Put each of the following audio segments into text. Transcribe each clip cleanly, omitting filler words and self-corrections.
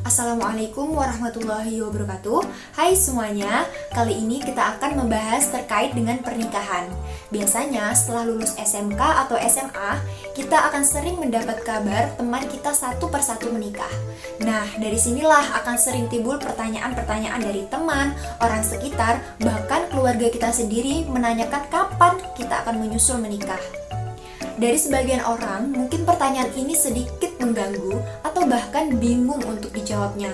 Assalamualaikum warahmatullahi wabarakatuh. Hai semuanya, kali ini kita akan membahas terkait dengan pernikahan. Biasanya setelah lulus SMK atau SMA, kita akan sering mendapat kabar teman kita satu persatu menikah. Nah, dari sinilah akan sering timbul pertanyaan-pertanyaan dari teman, orang sekitar, bahkan keluarga kita sendiri menanyakan kapan kita akan menyusul menikah. Dari sebagian orang, mungkin pertanyaan ini sedikit mengganggu atau bahkan bingung untuk dijawabnya.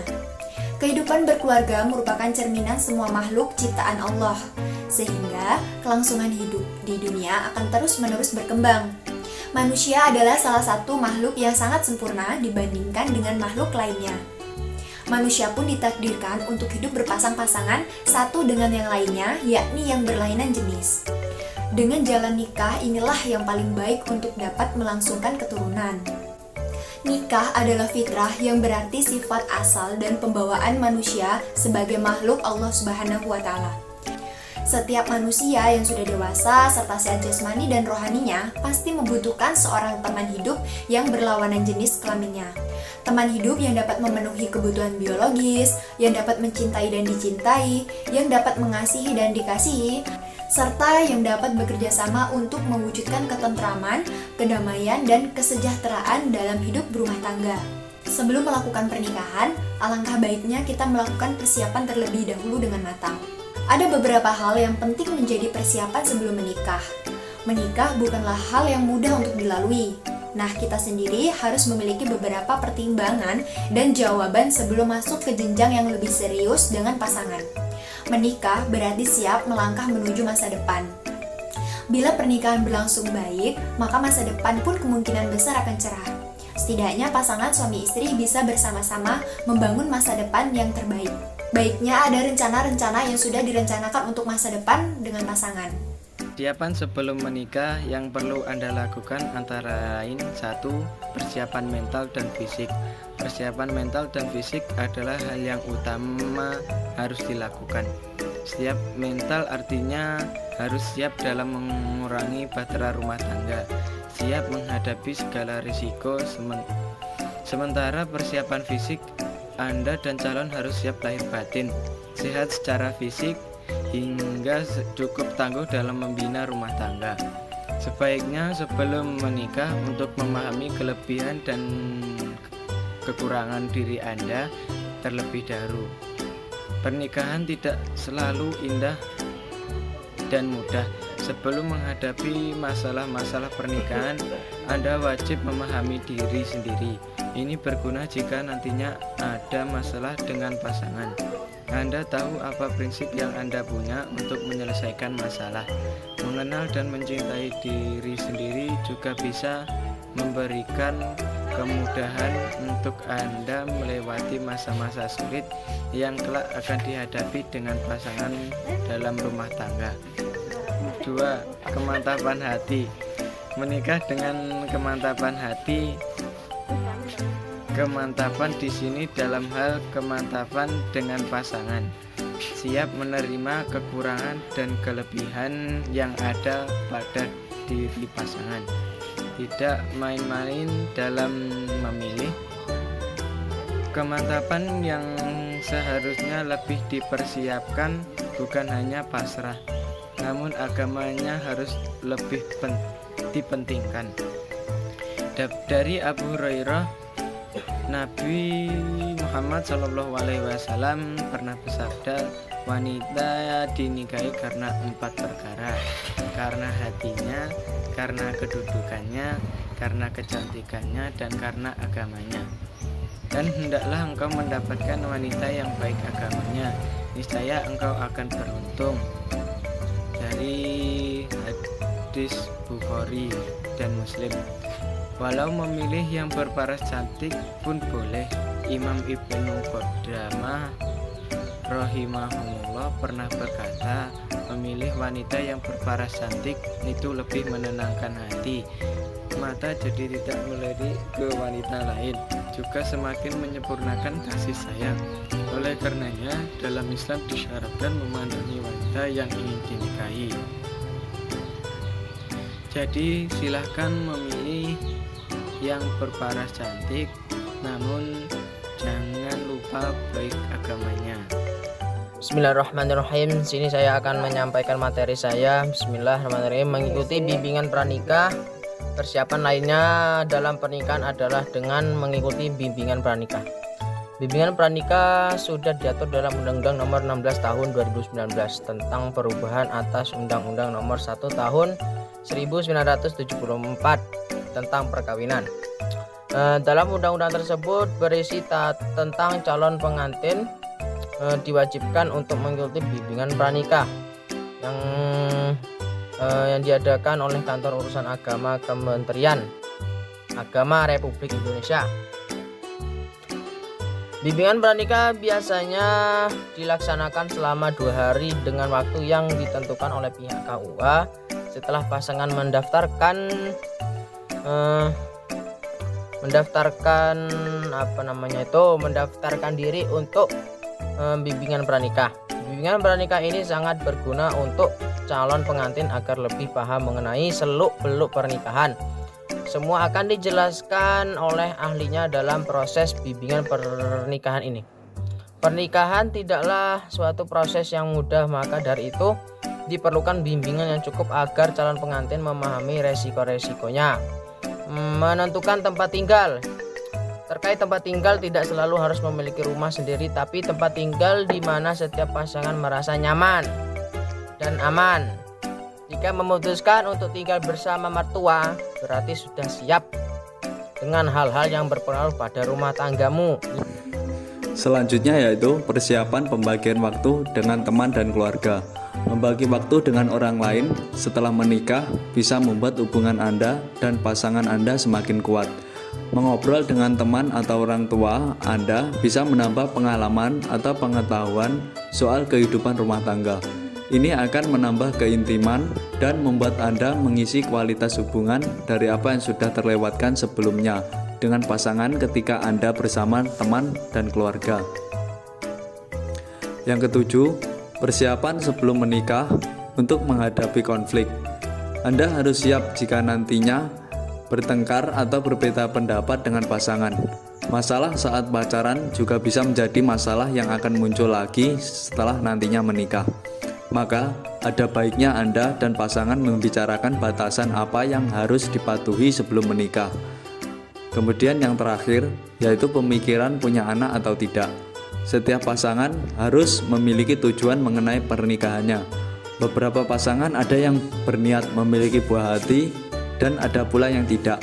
Kehidupan berkeluarga merupakan cerminan semua makhluk ciptaan Allah, sehingga kelangsungan hidup di dunia akan terus-menerus berkembang. Manusia adalah salah satu makhluk yang sangat sempurna dibandingkan dengan makhluk lainnya. Manusia pun ditakdirkan untuk hidup berpasang-pasangan satu dengan yang lainnya, yakni yang berlainan jenis. Dengan jalan nikah inilah yang paling baik untuk dapat melangsungkan keturunan. Nikah adalah fitrah yang berarti sifat asal dan pembawaan manusia sebagai makhluk Allah Subhanahu wa Ta'ala. Setiap manusia yang sudah dewasa serta sehat jasmani dan rohaninya pasti membutuhkan seorang teman hidup yang berlawanan jenis kelaminnya. Teman hidup yang dapat memenuhi kebutuhan biologis, yang dapat mencintai dan dicintai, yang dapat mengasihi dan dikasihi, serta yang dapat bekerja sama untuk mewujudkan ketentraman, kedamaian, dan kesejahteraan dalam hidup berumah tangga. Sebelum melakukan pernikahan, alangkah baiknya kita melakukan persiapan terlebih dahulu dengan matang. Ada beberapa hal yang penting menjadi persiapan sebelum menikah. Menikah bukanlah hal yang mudah untuk dilalui. Nah, kita sendiri harus memiliki beberapa pertimbangan dan jawaban sebelum masuk ke jenjang yang lebih serius dengan pasangan. Menikah berarti siap melangkah menuju masa depan. Bila pernikahan berlangsung baik, maka masa depan pun kemungkinan besar akan cerah. Setidaknya pasangan suami istri bisa bersama-sama membangun masa depan yang terbaik. Baiknya ada rencana-rencana yang sudah direncanakan untuk masa depan dengan pasangan. Persiapan sebelum menikah yang perlu Anda lakukan antara lain 1. Persiapan mental dan fisik. Persiapan mental dan fisik adalah hal yang utama harus dilakukan. Siap mental artinya harus siap dalam mengurangi bahtera rumah tangga, siap menghadapi segala risiko. Sementara persiapan fisik, Anda dan calon harus siap lahir batin, sehat secara fisik, hingga cukup tangguh dalam membina rumah tangga. Sebaiknya sebelum menikah untuk memahami kelebihan dan kekurangan diri Anda terlebih dahulu. Pernikahan tidak selalu indah dan mudah. Sebelum menghadapi masalah-masalah pernikahan, Anda wajib memahami diri sendiri. Ini berguna jika nantinya ada masalah dengan pasangan. Anda tahu apa prinsip yang Anda punya untuk menyelesaikan masalah. Mengenal dan mencintai diri sendiri juga bisa memberikan kemudahan untuk Anda melewati masa-masa sulit yang kelak akan dihadapi dengan pasangan dalam rumah tangga. 2. Kemantapan hati. Menikah dengan kemantapan hati. Kemantapan di sini dalam hal kemantapan dengan pasangan, siap menerima kekurangan dan kelebihan yang ada pada diri pasangan, tidak main-main dalam memilih. Kemantapan yang seharusnya lebih dipersiapkan bukan hanya pasrah, namun agamanya harus lebih dipentingkan. Dari Abu Hurairah, Nabi Muhammad SAW pernah bersabda, wanita dinikahi karena 4 perkara: karena hatinya, karena kedudukannya, karena kecantikannya, dan karena agamanya. Dan hendaklah engkau mendapatkan wanita yang baik agamanya, niscaya engkau akan beruntung. Dari hadis Bukhari dan Muslim. Walau memilih yang berparas cantik pun boleh. Imam Ibnu Qudamah rahimahullah pernah berkata, memilih wanita yang berparas cantik itu lebih menenangkan hati. Mata jadi tidak melirik ke wanita lain, juga semakin menyempurnakan kasih sayang. Oleh karenanya, dalam Islam disyaratkan memandangi wanita yang ingin dinikahi. Jadi silahkan memilih yang berparas cantik, namun jangan lupa usaha baik agamanya. Bismillahirrahmanirrahim. Sini saya akan menyampaikan materi saya. Bismillahirrahmanirrahim. Mengikuti bimbingan pranikah. Persiapan lainnya dalam pernikahan adalah dengan mengikuti bimbingan pranikah. Bimbingan pranikah sudah diatur dalam Undang-Undang Nomor 16 Tahun 2019 tentang perubahan atas Undang-Undang Nomor 1 Tahun 1974 tentang perkawinan. Dalam undang-undang tersebut berisi tentang calon pengantin diwajibkan untuk mengikuti bimbingan pranikah yang diadakan oleh Kantor Urusan Agama Kementerian Agama Republik Indonesia. Bimbingan pranikah biasanya dilaksanakan selama 2 hari dengan waktu yang ditentukan oleh pihak KUA setelah pasangan mendaftarkan diri untuk bimbingan pranikah. Bimbingan pranikah ini sangat berguna untuk calon pengantin agar lebih paham mengenai seluk-beluk pernikahan. Semua akan dijelaskan oleh ahlinya dalam proses bimbingan pernikahan ini. Pernikahan tidaklah suatu proses yang mudah, maka dari itu diperlukan bimbingan yang cukup agar calon pengantin memahami resiko-resikonya. Menentukan tempat tinggal. Terkait tempat tinggal, tidak selalu harus memiliki rumah sendiri, tapi tempat tinggal di mana setiap pasangan merasa nyaman dan aman. Jika memutuskan untuk tinggal bersama mertua, berarti sudah siap dengan hal-hal yang berpengaruh pada rumah tanggamu. Selanjutnya yaitu persiapan pembagian waktu dengan teman dan keluarga. Membagi waktu dengan orang lain setelah menikah bisa membuat hubungan Anda dan pasangan Anda semakin kuat. Mengobrol dengan teman atau orang tua Anda bisa menambah pengalaman atau pengetahuan soal kehidupan rumah tangga. Ini akan menambah keintiman dan membuat Anda mengisi kualitas hubungan dari apa yang sudah terlewatkan sebelumnya dengan pasangan ketika Anda bersama teman dan keluarga. Yang ketujuh, persiapan sebelum menikah untuk menghadapi konflik. Anda harus siap jika nantinya bertengkar atau berbeda pendapat dengan pasangan. Masalah saat pacaran juga bisa menjadi masalah yang akan muncul lagi setelah nantinya menikah. Maka ada baiknya Anda dan pasangan membicarakan batasan apa yang harus dipatuhi sebelum menikah. Kemudian yang terakhir yaitu pemikiran punya anak atau tidak. Setiap pasangan harus memiliki tujuan mengenai pernikahannya. Beberapa pasangan ada yang berniat memiliki buah hati dan ada pula yang tidak.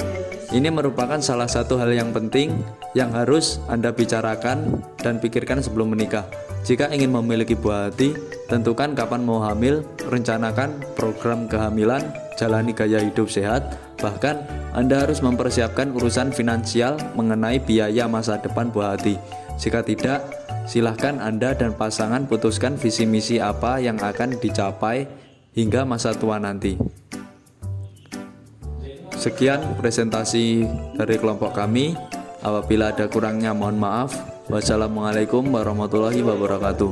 Ini merupakan salah satu hal yang penting yang harus Anda bicarakan dan pikirkan sebelum menikah. Jika ingin memiliki buah hati, tentukan kapan mau hamil, rencanakan program kehamilan, jalani gaya hidup sehat, bahkan Anda harus mempersiapkan urusan finansial mengenai biaya masa depan buah hati. Jika tidak, silahkan Anda dan pasangan putuskan visi misi apa yang akan dicapai hingga masa tua nanti. Sekian presentasi dari kelompok kami. Apabila ada kurangnya mohon maaf. Wassalamualaikum warahmatullahi wabarakatuh.